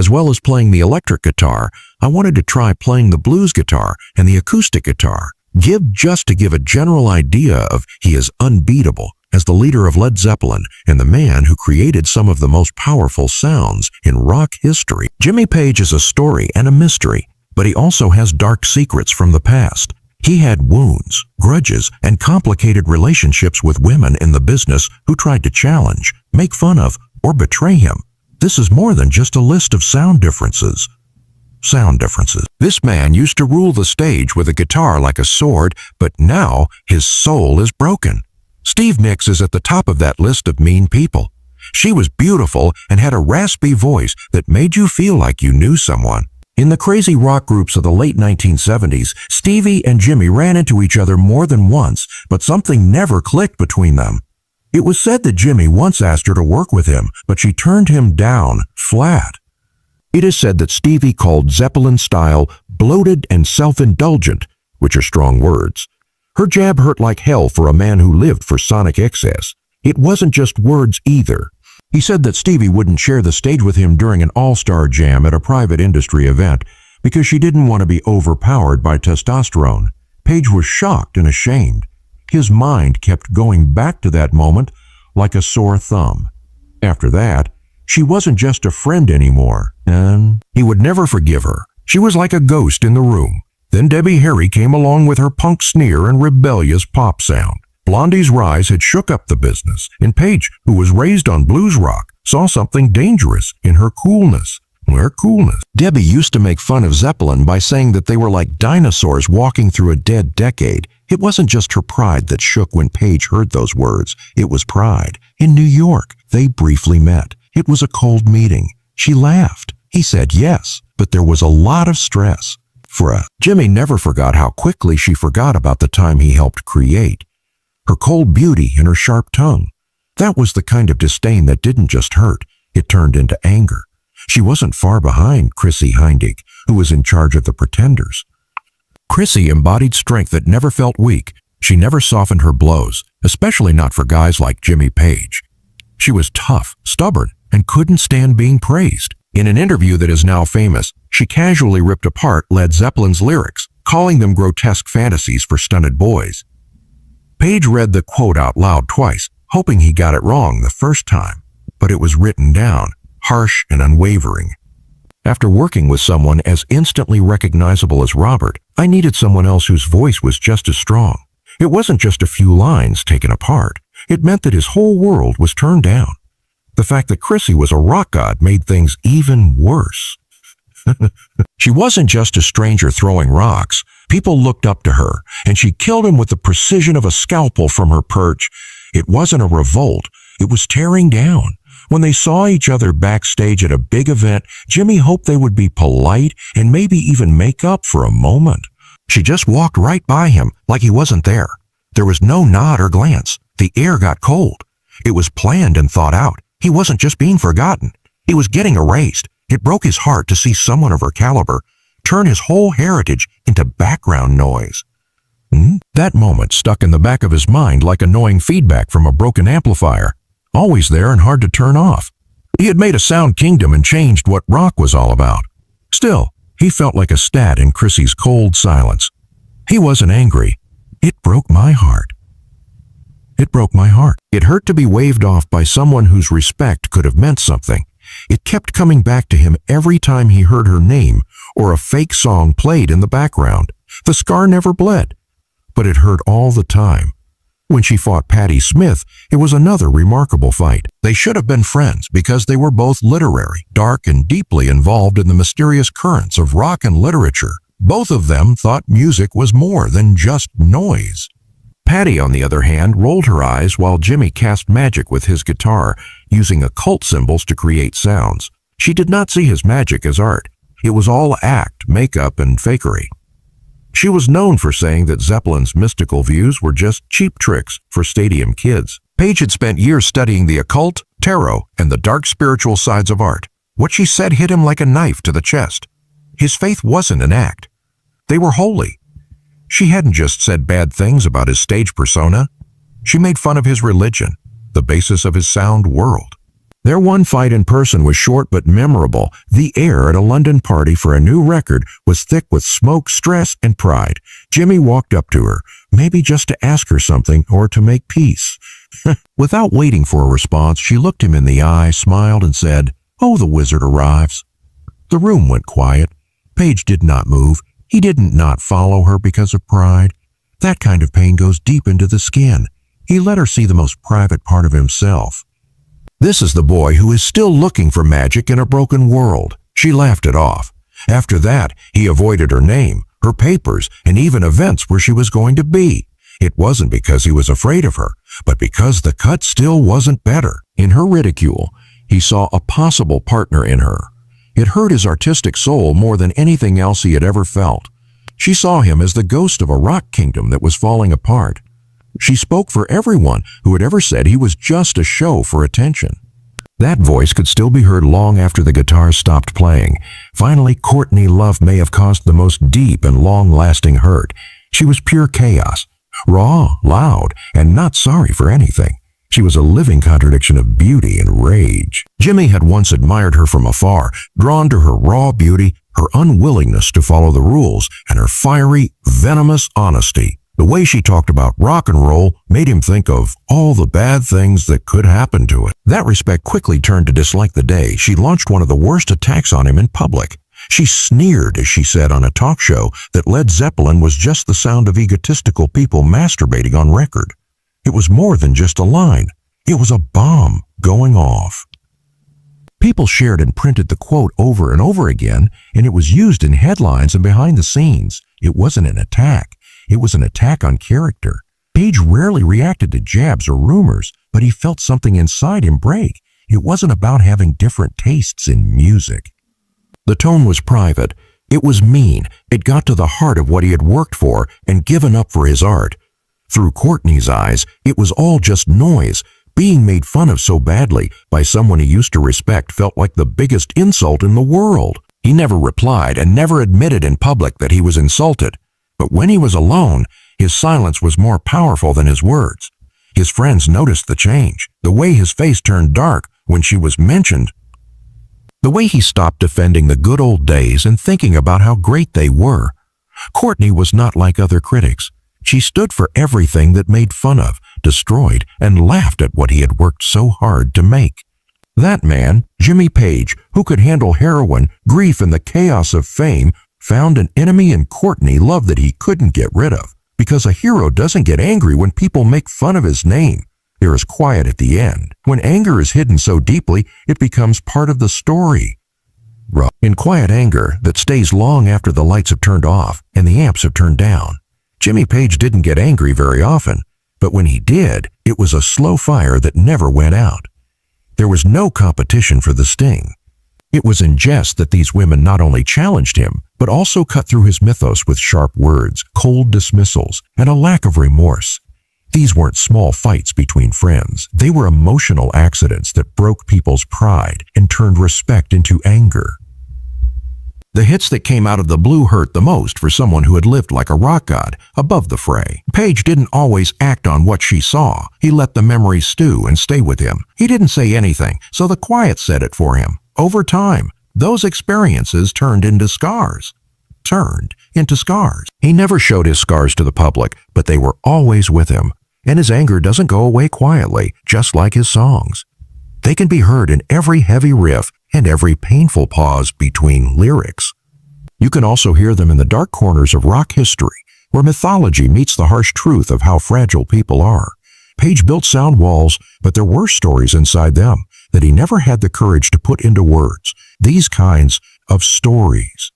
As well as playing the electric guitar, I wanted to try playing the blues guitar and the acoustic guitar. Just to give a general idea of he is unbeatable as the leader of Led Zeppelin and the man who created some of the most powerful sounds in rock history. Jimmy Page is a story and a mystery, but he also has dark secrets from the past. He had wounds, grudges, and complicated relationships with women in the business who tried to challenge, make fun of, or betray him. This is more than just a list of sound differences. This man used to rule the stage with a guitar like a sword, but now his soul is broken. Steve Nicks is at the top of that list of mean people. She was beautiful and had a raspy voice that made you feel like you knew someone. In the crazy rock groups of the late 1970s, Stevie and Jimmy ran into each other more than once, but something never clicked between them. It was said that Jimmy once asked her to work with him, but she turned him down flat. It is said that Stevie called Zeppelin style bloated and self-indulgent, which are strong words. Her jab hurt like hell for a man who lived for sonic excess. It wasn't just words either. He said that Stevie wouldn't share the stage with him during an all-star jam at a private industry event because she didn't want to be overpowered by testosterone. Page was shocked and ashamed. His mind kept going back to that moment like a sore thumb. After that, she wasn't just a friend anymore, and he would never forgive her. She was like a ghost in the room. Then Debbie Harry came along with her punk sneer and rebellious pop sound. Blondie's rise had shook up the business, and Page, who was raised on blues rock, saw something dangerous in her coolness. Debbie used to make fun of Zeppelin by saying that they were like dinosaurs walking through a dead decade. It wasn't just her pride that shook when Page heard those words. It was pride. In New York, they briefly met. It was a cold meeting. She laughed. He said yes, but there was a lot of stress. Jimmy never forgot how quickly she forgot about the time he helped create. Her cold beauty and her sharp tongue. That was the kind of disdain that didn't just hurt. It turned into anger. She wasn't far behind Chrissie Hynde, who was in charge of the Pretenders. Chrissie embodied strength that never felt weak. She never softened her blows, especially not for guys like Jimmy Page. She was tough, stubborn, and couldn't stand being praised. In an interview that is now famous, she casually ripped apart Led Zeppelin's lyrics, calling them grotesque fantasies for stunted boys. Page read the quote out loud twice, hoping he got it wrong the first time, but it was written down, harsh and unwavering. After working with someone as instantly recognizable as Robert, I needed someone else whose voice was just as strong. It wasn't just a few lines taken apart. It meant that his whole world was turned down. The fact that Chrissie was a rock god made things even worse. She wasn't just a stranger throwing rocks. People looked up to her, and she killed him with the precision of a scalpel from her perch. It wasn't a revolt. It was tearing down. When they saw each other backstage at a big event, Jimmy hoped they would be polite and maybe even make up for a moment. She just walked right by him like he wasn't there. There was no nod or glance. The air got cold. It was planned and thought out. He wasn't just being forgotten. He was getting erased. It broke his heart to see someone of her caliber turn his whole heritage into background noise. That moment stuck in the back of his mind like annoying feedback from a broken amplifier, always there and hard to turn off. He had made a sound kingdom and changed what rock was all about. Still, he felt like a stat in Chrissie's cold silence. He wasn't angry. It broke my heart. It hurt to be waved off by someone whose respect could have meant something. It kept coming back to him every time he heard her name or a fake song played in the background. The scar never bled, but it hurt all the time. When she fought Patti Smith, it was another remarkable fight. They should have been friends because they were both literary, dark and deeply involved in the mysterious currents of rock and literature. Both of them thought music was more than just noise. Patti, on the other hand, rolled her eyes while Jimmy cast magic with his guitar, using occult symbols to create sounds. She did not see his magic as art. It was all act, makeup, and fakery. She was known for saying that Zeppelin's mystical views were just cheap tricks for stadium kids. Page had spent years studying the occult, tarot, and the dark spiritual sides of art. What she said hit him like a knife to the chest. His faith wasn't an act. They were holy. She hadn't just said bad things about his stage persona. She made fun of his religion, the basis of his sound world. Their one fight in person was short but memorable. The air at a London party for a new record was thick with smoke, stress, and pride. Jimmy walked up to her, maybe just to ask her something or to make peace. Without waiting for a response, she looked him in the eye, smiled, and said, "Oh, the wizard arrives." The room went quiet. Page did not move. He didn't not follow her because of pride. That kind of pain goes deep into the skin. He let her see the most private part of himself. This is the boy who is still looking for magic in a broken world. She laughed it off. After that, he avoided her name, her papers, and even events where she was going to be. It wasn't because he was afraid of her, but because the cut still wasn't better. In her ridicule, he saw a possible partner in her. It hurt his artistic soul more than anything else he had ever felt. She saw him as the ghost of a rock kingdom that was falling apart. She spoke for everyone who had ever said he was just a show for attention. That voice could still be heard long after the guitars stopped playing. Finally, Courtney Love may have caused the most deep and long-lasting hurt. She was pure chaos, raw, loud, and not sorry for anything. She was a living contradiction of beauty and rage. Jimmy had once admired her from afar, drawn to her raw beauty, her unwillingness to follow the rules, and her fiery, venomous honesty. The way she talked about rock and roll made him think of all the bad things that could happen to it. That respect quickly turned to dislike the day she launched one of the worst attacks on him in public. She sneered as she said on a talk show that Led Zeppelin was just the sound of egotistical people masturbating on record. It was more than just a line. It was a bomb going off. People shared and printed the quote over and over again, and it was used in headlines and behind the scenes. It wasn't an attack. It was an attack on character. Page rarely reacted to jabs or rumors, but he felt something inside him break. It wasn't about having different tastes in music. The tone was private. It was mean. It got to the heart of what he had worked for and given up for his art. Through Courtney's eyes, it was all just noise. Being made fun of so badly by someone he used to respect felt like the biggest insult in the world. He never replied and never admitted in public that he was insulted. But when he was alone, his silence was more powerful than his words. His friends noticed the change, the way his face turned dark when she was mentioned, the way he stopped defending the good old days and thinking about how great they were. Courtney was not like other critics. She stood for everything that made fun of, destroyed, and laughed at what he had worked so hard to make. That man, Jimmy Page, who could handle heroin, grief, and the chaos of fame, found an enemy in Courtney Love that he couldn't get rid of. Because a hero doesn't get angry when people make fun of his name. There is quiet at the end. When anger is hidden so deeply, it becomes part of the story. In quiet anger that stays long after the lights have turned off and the amps have turned down. Jimmy Page didn't get angry very often, but when he did, it was a slow fire that never went out. There was no competition for the sting. It was in jest that these women not only challenged him, but also cut through his mythos with sharp words, cold dismissals, and a lack of remorse. These weren't small fights between friends. They were emotional accidents that broke people's pride and turned respect into anger. The hits that came out of the blue hurt the most for someone who had lived like a rock god, above the fray. Page didn't always act on what she saw. He let the memories stew and stay with him. He didn't say anything, so the quiet said it for him. Over time, those experiences turned into scars. He never showed his scars to the public, but they were always with him. And his anger doesn't go away quietly, just like his songs. They can be heard in every heavy riff and every painful pause between lyrics. You can also hear them in the dark corners of rock history, where mythology meets the harsh truth of how fragile people are. Page built sound walls, but there were stories inside them that he never had the courage to put into words. These kinds of stories.